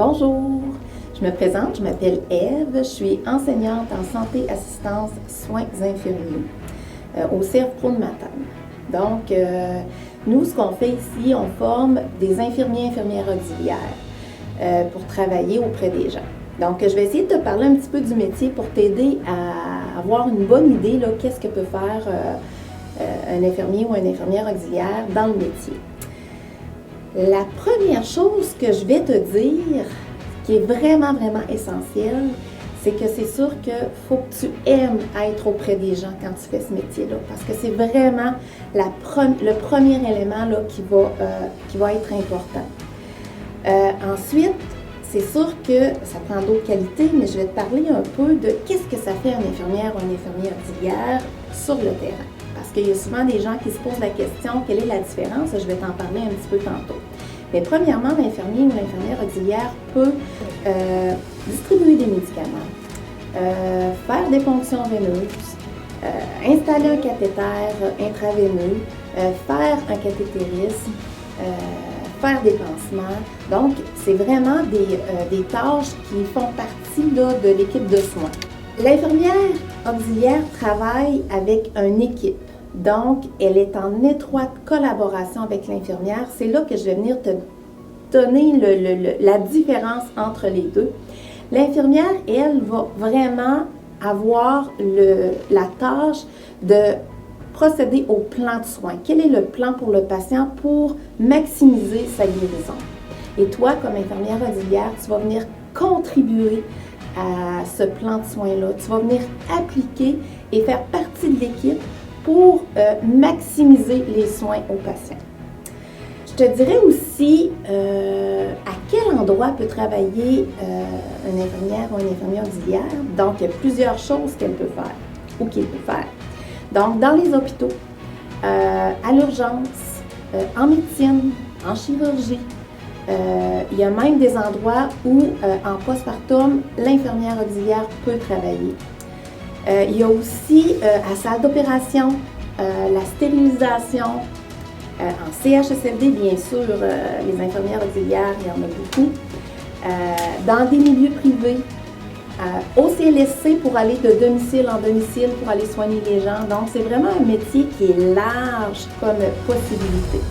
Bonjour, je me présente, je m'appelle Ève, je suis enseignante en santé, assistance, soins infirmiers au CF Pro de Matane. Donc, nous, ce qu'on fait ici, on forme des infirmiers et infirmières auxiliaires pour travailler auprès des gens. Donc, je vais essayer de te parler un petit peu du métier pour t'aider à avoir une bonne idée, là, qu'est-ce que peut faire un infirmier ou une infirmière auxiliaire dans le métier. La première chose que je vais te dire, qui est vraiment essentielle, c'est que c'est sûr qu'il faut que tu aimes être auprès des gens quand tu fais ce métier-là, parce que c'est vraiment le premier élément là, qui va être important. Ensuite, c'est sûr que ça prend d'autres qualités, mais je vais te parler un peu de qu'est-ce que ça fait une infirmière ou un infirmier auxiliaire sur le terrain. Parce qu'il y a souvent des gens qui se posent la question, quelle est la différence? Je vais t'en parler un petit peu tantôt. Mais premièrement, l'infirmier ou l'infirmière auxiliaire peut distribuer des médicaments, faire des ponctions veineuses, installer un cathéter intraveineux, faire un cathétérisme, faire des pansements. Donc, c'est vraiment des tâches qui font partie là, de l'équipe de soins. L'infirmière auxiliaire travaille avec une équipe. Donc, elle est en étroite collaboration avec l'infirmière. C'est là que je vais venir te donner la différence entre les deux. L'infirmière, elle, va vraiment avoir la tâche de procéder au plan de soins. Quel est le plan pour le patient pour maximiser sa guérison? Et toi, comme infirmière auxiliaire, tu vas venir contribuer à ce plan de soins-là. Tu vas venir appliquer et faire partie de l'équipe pour maximiser les soins aux patients. Je te dirais aussi à quel endroit peut travailler une infirmière ou un infirmier auxiliaire. Donc, il y a plusieurs choses qu'elle peut faire ou qu'il peut faire. Donc, dans les hôpitaux, à l'urgence, en médecine, en chirurgie, il y a même des endroits où, en postpartum, l'infirmière auxiliaire peut travailler. Il y a aussi à salle d'opération, la stérilisation, en CHSLD, bien sûr, les infirmières auxiliaires, il y en a beaucoup. Dans des milieux privés, au CLSC pour aller de domicile en domicile pour aller soigner les gens. Donc, c'est vraiment un métier qui est large comme possibilité.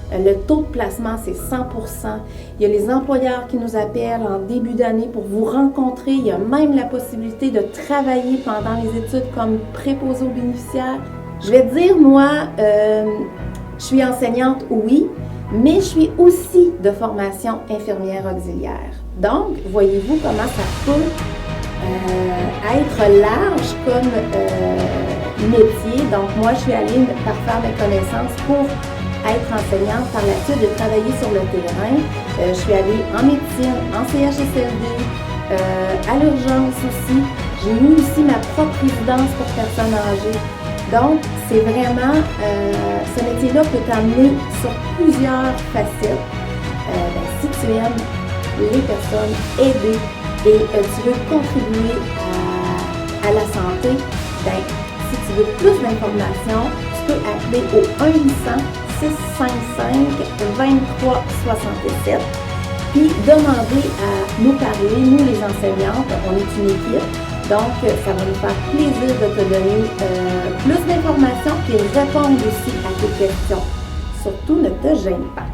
Le taux de placement, c'est 100%. Il y a les employeurs qui nous appellent en début d'année pour vous rencontrer. Il y a même la possibilité de travailler pendant les études comme préposé aux bénéficiaires. Je vais te dire, moi, je suis enseignante, oui, mais je suis aussi de formation infirmière auxiliaire. Donc, voyez-vous comment ça peut être large comme métier. Donc, moi, je suis allée par faire mes connaissances pour être enseignante. Par la suite, j'ai travaillé sur le terrain. Je suis allée en médecine, en CHSLD, à l'urgence aussi. J'ai eu aussi ma propre résidence pour personnes âgées. Donc, c'est vraiment, ce métier-là peut t'amener sur plusieurs facettes. Si tu aimes les personnes, aider et tu veux contribuer à la santé, si tu veux plus d'informations, tu peux appeler au 1-800-655-2367 puis demander à nous parler, nous les enseignantes, on est une équipe. Donc, ça va nous faire plaisir de te donner plus d'informations et répondre aussi à tes questions. Surtout, ne te gêne pas.